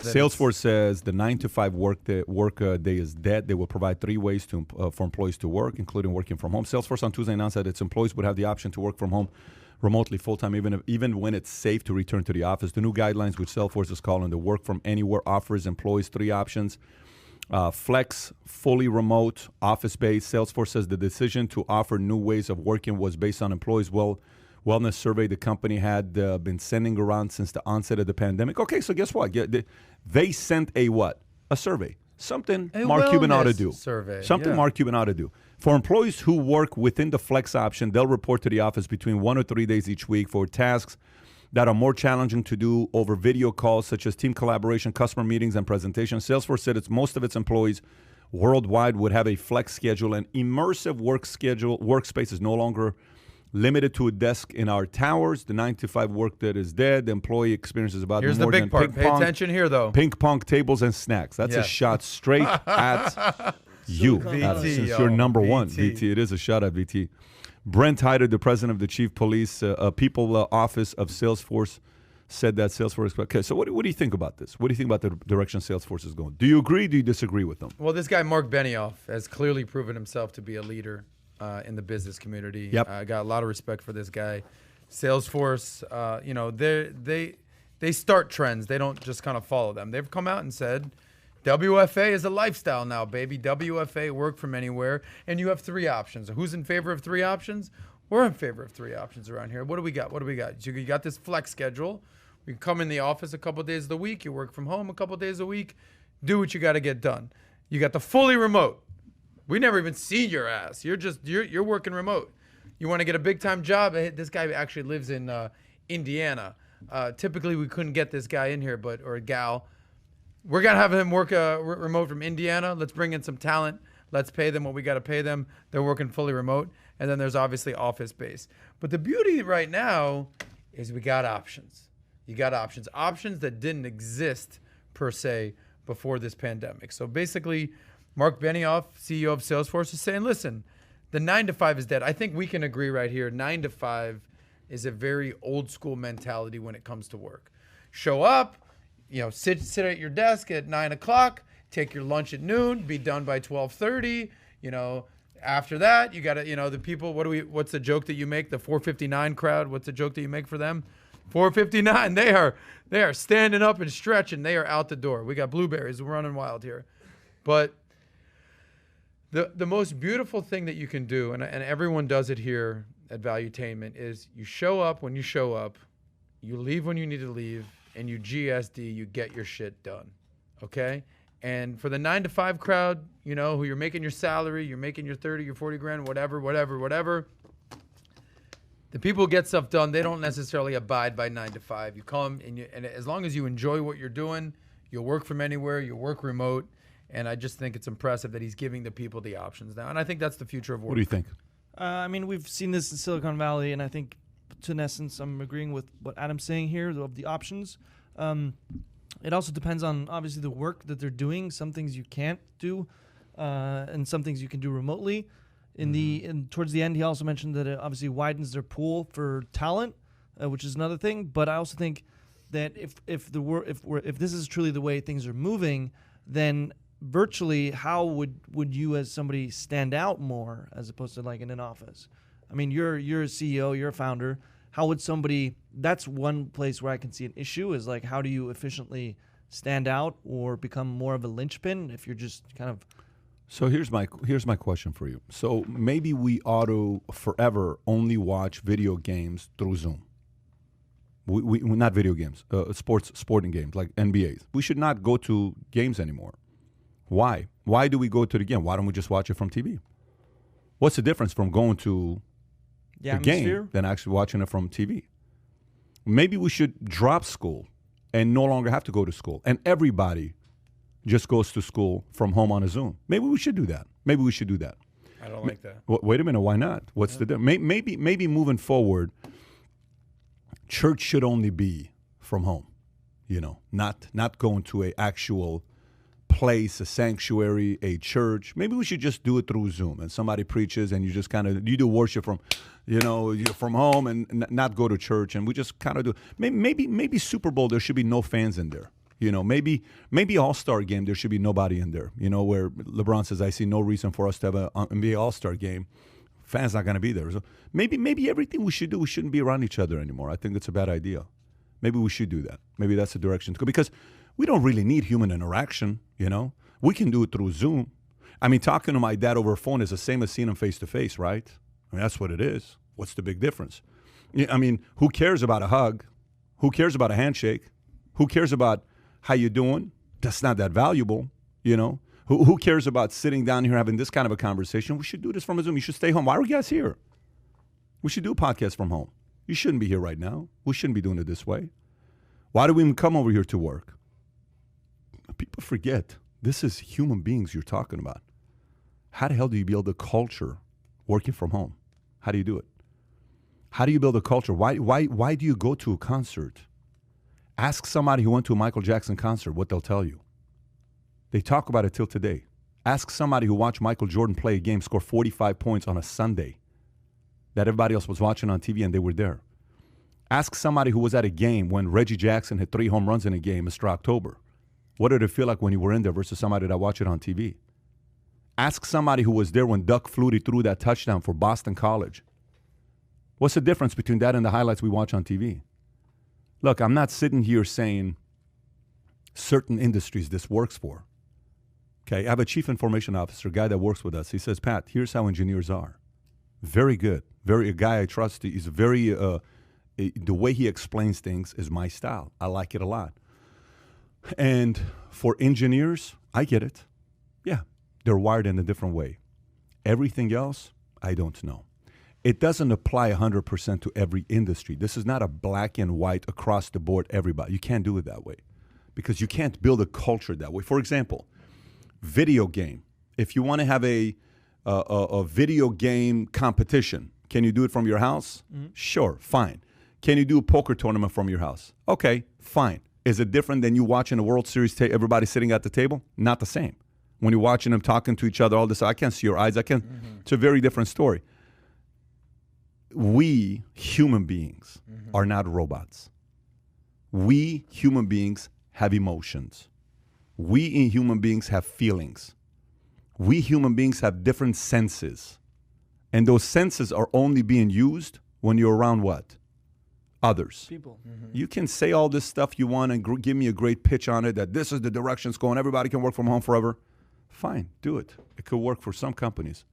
Salesforce says the 9-to-5 work day is dead. They will provide 3 ways for employees to work, including working from home. Salesforce on Tuesday announced that its employees would have the option to work from home remotely full-time, even when it's safe to return to the office. The new guidelines, which Salesforce is calling the work from anywhere, offers employees 3 options. Flex, fully remote, office-based. Salesforce says the decision to offer new ways of working was based on employees' wellness survey the company had been sending around since the onset of the pandemic. Okay, so guess what? They sent a what? A survey. Something Mark Cuban ought to do. Mark Cuban ought to do. For employees who work within the flex option, they'll report to the office between 1 or 3 days each week for tasks that are more challenging to do over video calls, such as team collaboration, customer meetings, and presentations. Salesforce said most of its employees worldwide would have a flex schedule. An immersive workspace is no longer limited to a desk in our towers. The 9-to-5 work that is dead. The employee experience is about Here's more the than big part. Pay attention here, though. Ping pong tables and snacks. That's a shot straight at you. VT, since you're number one, VT. It is a shot at VT. Brent Hyder, the president of the chief police people office of Salesforce, said that Salesforce. Okay, so what do you think about this? What do you think about the direction Salesforce is going? Do you agree? Do you disagree with them? Well, this guy Mark Benioff has clearly proven himself to be a leader in the business community. Yep. I got a lot of respect for this guy. Salesforce, they start trends. They don't just kind of follow them. They've come out and said, WFA is a lifestyle now, baby. WFA, work from anywhere. And you have 3 options. Who's in favor of 3 options? We're in favor of 3 options around here. What do we got? So you got this flex schedule. You come in the office a couple of days of the week. You work from home a couple of days a week. Do what you got to get done. You got the fully remote. We never even seen your ass. You're working remote. You want to get a big time job? This guy actually lives in Indiana. Typically, we couldn't get this guy in here, or a gal. We're going to have him work remote from Indiana. Let's bring in some talent. Let's pay them what we got to pay them. They're working fully remote. And then there's obviously office space. But the beauty right now is we got options. You got options. Options that didn't exist, per se, before this pandemic. So basically, Mark Benioff, CEO of Salesforce, is saying, listen, the 9-to-5 is dead. I think we can agree right here. 9-to-5 is a very old school mentality when it comes to work. Show up. Sit at your desk at 9 o'clock, take your lunch at noon, be done by 12:30. After that, you got to, the people, what's the joke that you make? The 4:59 crowd, what's the joke that you make for them? 4:59, they are standing up and stretching. They are out the door. We got blueberries. We're running wild here. But the most beautiful thing that you can do, and everyone does it here at Valuetainment, is you show up when you show up, you leave when you need to leave, and you GSD, you get your shit done, okay? And for the 9-to-5 crowd, who you're making your salary, you're making your 30, your 40 grand, whatever, the people who get stuff done, they don't necessarily abide by 9-to-5. You come, and as long as you enjoy what you're doing, you'll work from anywhere, you'll work remote, and I just think it's impressive that he's giving the people the options now, and I think that's the future of work. What do you think? We've seen this in Silicon Valley, and I think, in essence, I'm agreeing with what Adam's saying here of the options. It also depends on, obviously, the work that they're doing. Some things you can't do, and some things you can do remotely. Towards the end, he also mentioned that it obviously widens their pool for talent, which is another thing. But I also think that if this is truly the way things are moving, then virtually, how would you as somebody stand out more as opposed to like in an office? I mean, you're a CEO, you're a founder. How would somebody? That's one place where I can see an issue is like, how do you efficiently stand out or become more of a linchpin if you're just kind of. So here's my question for you. So maybe we ought to forever only watch video games through Zoom. We not video games, sporting games like NBAs. We should not go to games anymore. Why? Why do we go to the game? Why don't we just watch it from TV? What's the difference from going to the game than actually watching it from TV? Maybe we should drop school and no longer have to go to school, and everybody just goes to school from home on a Zoom. Maybe we should do that. I don't like that. Wait a minute. Why not? What's the difference? Maybe moving forward, church should only be from home. Not going to a actual place, a sanctuary, a church. Maybe we should just do it through Zoom, and somebody preaches, and you just you do worship from, from home, and not go to church, and we just kind of do. Maybe Super Bowl there should be no fans in there. You know, maybe All-Star game, there should be nobody in there. You know, where LeBron says, I see no reason for us to have an NBA All-Star game. Fans not going to be there. So maybe everything we should do, we shouldn't be around each other anymore. I think that's a bad idea. Maybe we should do that. Maybe that's the direction to go. Because we don't really need human interaction, you know. We can do it through Zoom. I mean, talking to my dad over a phone is the same as seeing him face-to-face, right? I mean, that's what it is. What's the big difference? I mean, who cares about a hug? Who cares about a handshake? Who cares about how you doing? That's not that valuable, you know. Who cares about sitting down here having this kind of a conversation? We should do this from a Zoom. You should stay home. Why are you guys here? We should do a podcast from home. You shouldn't be here right now. We shouldn't be doing it this way. Why do we even come over here to work? People forget, this is human beings you're talking about. How the hell do you build a culture working from home? How do you do it? How do you build a culture? Why do you go to a concert? Ask somebody who went to a Michael Jackson concert what they'll tell you. They talk about it till today. Ask somebody who watched Michael Jordan play a game, score 45 points on a Sunday that everybody else was watching on TV and they were there. Ask somebody who was at a game when Reggie Jackson hit 3 home runs in a game, Mr. October. What did it feel like when you were in there versus somebody that watched it on TV? Ask somebody who was there when Duck Flutie threw that touchdown for Boston College. What's the difference between that and the highlights we watch on TV? Look, I'm not sitting here saying certain industries this works for. Okay, I have a chief information officer, a guy that works with us. He says, Pat, here's how engineers are. Very good. A guy I trust. He's very, the way he explains things is my style. I like it a lot. And for engineers, I get it. Yeah, they're wired in a different way. Everything else, I don't know. It doesn't apply 100% to every industry. This is not a black and white across the board, everybody. You can't do it that way because you can't build a culture that way. For example, video game. If you want to have a video game competition, can you do it from your house? Mm-hmm. Sure, fine. Can you do a poker tournament from your house? Okay, fine. Is it different than you watching a World Series, everybody sitting at the table? Not the same. When you're watching them talking to each other, all this, I can't see your eyes. It's a very different story. We human beings are not robots. We human beings have emotions. We human beings have feelings. We human beings have different senses. And those senses are only being used when you're around what? Others. People. You can say all this stuff you want and give me a great pitch on it that this is the direction it's going. Everybody can work from home forever. Fine, do it. It could work for some companies.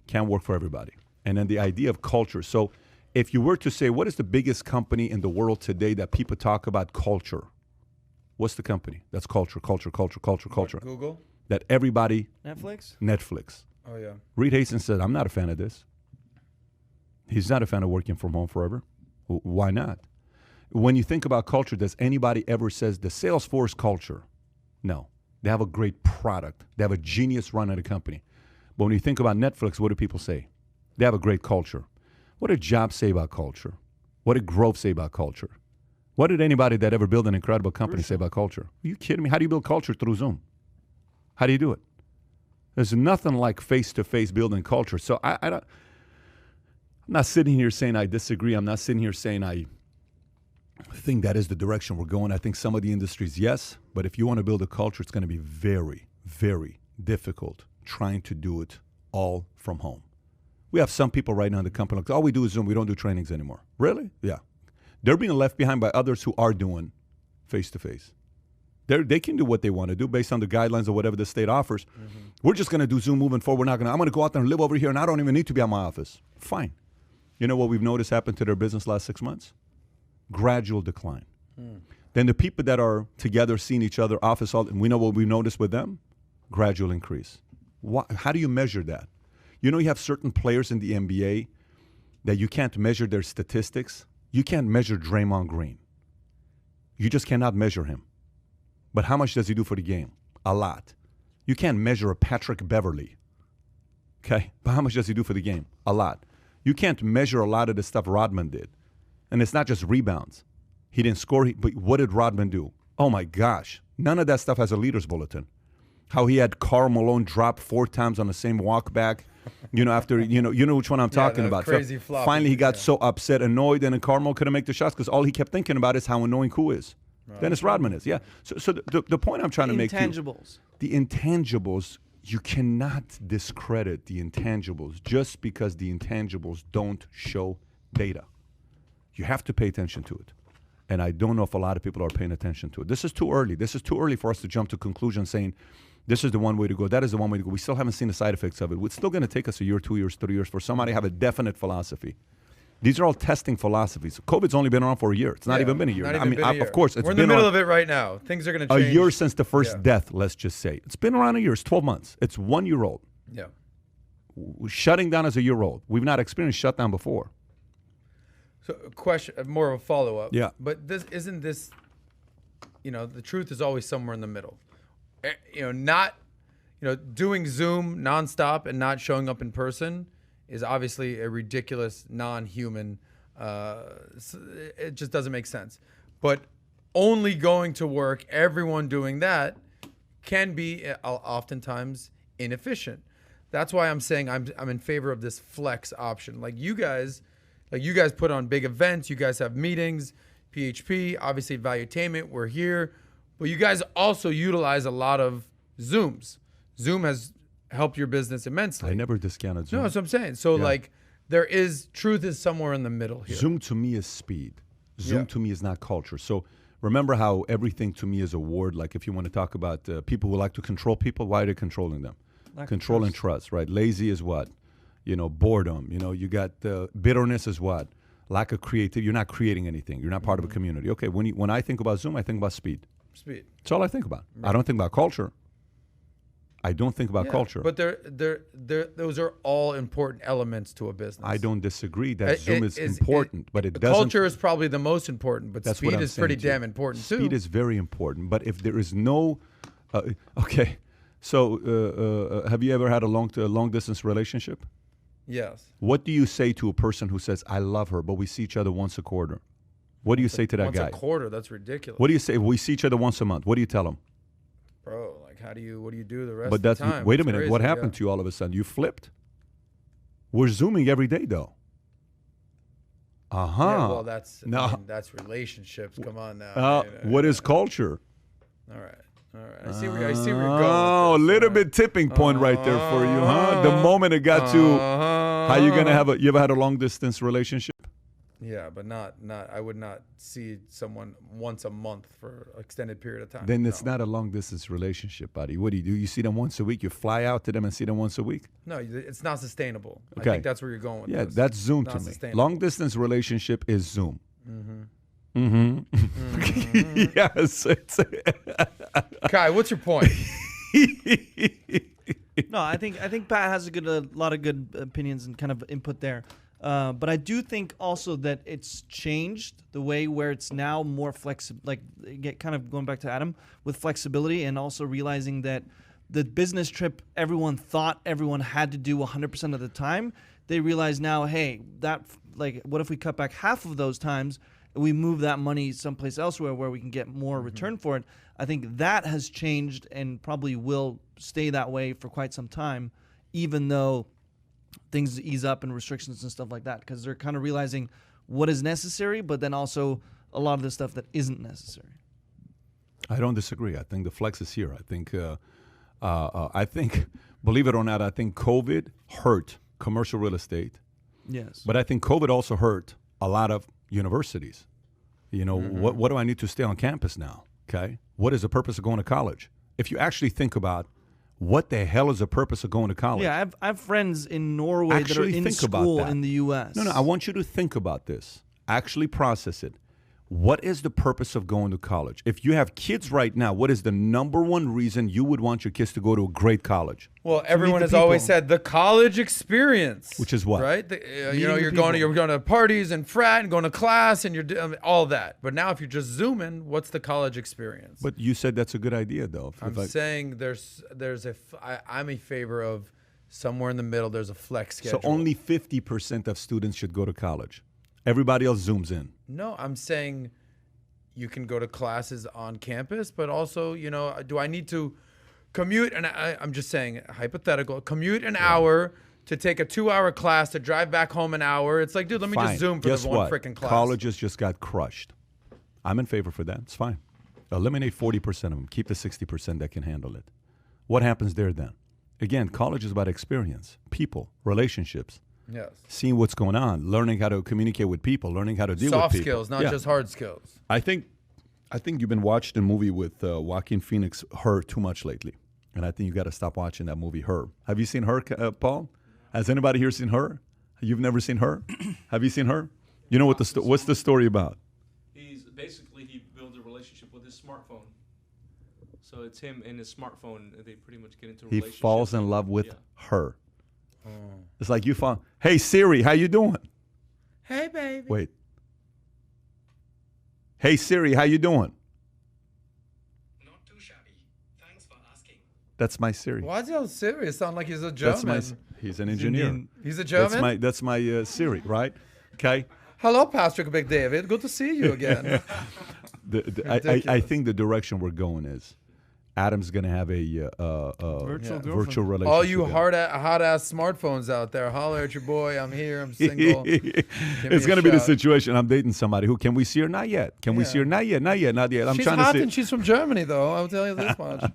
Can't work for everybody. And then the idea of culture. So if you were to say, what is the biggest company in the world today that people talk about culture? What's the company? That's culture. What, Google? That everybody... Netflix? Oh, yeah. Reed Hastings said, I'm not a fan of this. He's not a fan of working from home forever. Why not? When you think about culture, does anybody ever says the Salesforce culture? No. They have a great product. They have a genius run at a company. But when you think about Netflix, what do people say? They have a great culture. What did Jobs say about culture? What did Grove say about culture? What did anybody that ever built an incredible company say about culture? Are you kidding me? How do you build culture through Zoom? How do you do it? There's nothing like face-to-face building culture. So I'm not sitting here saying I disagree. I'm not sitting here saying I think that is the direction we're going. I think some of the industries, yes. But if you want to build a culture, it's going to be very, very difficult trying to do it all from home. We have some people right now in the company like, all we do is Zoom. We don't do trainings anymore. Really? Yeah. They're being left behind by others who are doing face-to-face. They can do what they want to do based on the guidelines or whatever the state offers. We're just going to do Zoom moving forward. I'm going to go out there and live over here, and I don't even need to be at my office. Fine. You know what we've noticed happen to their business last 6 months? Gradual decline. Then the people that are together, seeing each other, office, all, and we know what we've noticed with them? Gradual increase. How do you measure that? You know, you have certain players in the NBA that you can't measure their statistics. You can't measure Draymond Green. You just cannot measure him. But how much does he do for the game? A lot. You can't measure a Patrick Beverly. Okay? But how much does he do for the game? A lot. You can't measure a lot of the stuff Rodman did. And it's not just rebounds. He didn't score, but what did Rodman do? Oh my gosh. None of that stuff has a leader's bulletin. How he had Karl Malone drop 4 times on the same walk back. You know, after, you know which one I'm talking about. Crazy flop. Finally, he got so upset, annoyed, and then Karl Malone couldn't make the shots because all he kept thinking about is how annoying Koo is. Dennis Rodman is, yeah. So the point I'm trying to make to you, Intangibles. the intangibles, you cannot discredit the intangibles just because the intangibles don't show data. You have to pay attention to it. And I don't know if a lot of people are paying attention to it. This is too early. This is too early for us to jump to conclusions saying, this is the one way to go, that is the one way to go. We still haven't seen the side effects of it. It's still going to take us a year, 2 years, 3 years for somebody to have a definite philosophy. These are all testing philosophies. COVID's only been around for a year. It's not even been a year. Of course, it's we're in been the middle of it right now. Things are going to change. A year since the first death, let's just say. It's been around a year. It's 12 months. It's 1 year old. Yeah. Shutting down as a year old. We've not experienced shutdown before. So, a question, more of a follow-up. Yeah. But isn't this, the truth is always somewhere in the middle. Doing Zoom nonstop and not showing up in person is obviously a ridiculous, non-human. It just doesn't make sense. But only going to work, everyone doing that, can be oftentimes inefficient. That's why I'm saying I'm in favor of this flex option. Like you guys put on big events. You guys have meetings. PHP, obviously Valuetainment. We're here, but you guys also utilize a lot of Zooms. Zoom has helped your business immensely. I never discounted Zoom. No, that's what I'm saying. So truth is somewhere in the middle here. Zoom to me is speed. Zoom to me is not culture. So remember how everything to me is a word. Like if you want to talk about people who like to control people, why are they controlling them? Control and trust, right? Lazy is what? Boredom. You got bitterness is what? Lack of creativity. You're not creating anything. You're not part of a community. Okay, when I think about Zoom, I think about speed. Speed. That's all I think about. Right. I don't think about culture. I don't think about culture. But those are all important elements to a business. I don't disagree that Zoom is important, but it doesn't. Culture is probably the most important, but speed is pretty damn important too. Speed is very important, but if there is no, okay, so have you ever had a long distance relationship? Yes. What do you say to a person who says, "I love her, but we see each other once a quarter"? What do you say to that guy? Once a quarter, that's ridiculous. What do you say? We see each other once a month. What do you tell him? Bro, what do you do the rest of the time? Wait a minute. What happened to you all of a sudden? You flipped? We're Zooming every day, though. Yeah, well, that's relationships. Come on now. What is culture? All right. I see where you're going. Oh, a little bit tipping point right there for you, huh? The moment it got to how you gonna have you ever had a long distance relationship? Yeah, but not. I would not see someone once a month for an extended period of time. Then it's not a long distance relationship, buddy. What do? You see them once a week? You fly out to them and see them once a week? No, it's not sustainable. Okay. I think that's where you're going with this. Yeah, that's Zoom to me. Long distance relationship is Zoom. Yes. Kai, what's your point? No, I think Pat has a lot of good opinions and kind of input there. But I do think also that it's changed the way where it's now more flexible, kind of going back to Adam, with flexibility and also realizing that the business trip everyone thought everyone had to do 100% of the time, they realize now, hey, what if we cut back half of those times and we move that money someplace elsewhere where we can get more return for it? I think that has changed and probably will stay that way for quite some time, even though things ease up and restrictions and stuff like that, because they're kind of realizing what is necessary, but then also a lot of the stuff that isn't necessary. I don't disagree. I think the flex is here. I think, believe it or not, I think COVID hurt commercial real estate. Yes. But I think COVID also hurt a lot of universities. What do I need to stay on campus now? Okay. What is the purpose of going to college? If you actually think about what the hell is the purpose of going to college? Yeah, I have friends in Norway that are in school in the U.S. No, I want you to think about this. Actually process it. What is the purpose of going to college? If you have kids right now, what is the number one reason you would want your kids to go to a great college? Well, everyone has always said the college experience, which is what, right? You're going to parties and frat and going to class and you're doing all that. But now, if you're just Zooming, what's the college experience? But you said that's a good idea, though. I'm saying I'm a favor of somewhere in the middle. There's a flex schedule. So only 50% of students should go to college. Everybody else Zooms in. No, I'm saying you can go to classes on campus, but also, do I need to commute? And I'm just saying, hypothetical, commute an hour to take a 2-hour class to drive back home an hour. It's like, dude, let me just Zoom for the one freaking class. Colleges just got crushed. I'm in favor for that. It's fine. Eliminate 40% of them. Keep the 60% that can handle it. What happens there then? Again, college is about experience, people, relationships. Yes. Seeing what's going on, learning how to communicate with people, learning how to deal with Soft people. skills, not just hard skills. I think you've been watching a movie with Joaquin Phoenix, Her, too much lately. And I think you got to stop watching that movie, Her. Have you seen Her, Paul? Has anybody here seen Her? You've never seen Her? Have you seen Her? You know what's the story about? He builds a relationship with his smartphone. So it's him and his smartphone. They pretty much get into a relationship. He falls in love with her. Oh. It's like you found, hey Siri, how you doing? Hey baby. Wait. Hey Siri, how you doing? Not too shabby. Thanks for asking. That's my Siri. Why is he so serious? Sound like he's a German. He's an engineer. He's a German? That's my Siri, right? Okay. Hello, Patrick McDavid. Good to see you again. I think the direction we're going is Adam's going to have a virtual relationship. All you hot-ass smartphones out there, holler at your boy. I'm here. I'm single. It's going to be the situation. I'm dating somebody who, can we see her? Not yet. Can we see her? Not yet. Not yet. Not yet. She's hot and she's from Germany, though. I'll tell you this much.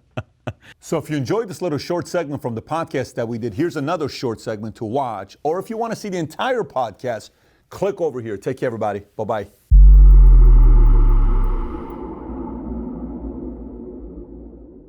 So if you enjoyed this little short segment from the podcast that we did, here's another short segment to watch. Or if you want to see the entire podcast, click over here. Take care, everybody. Bye-bye.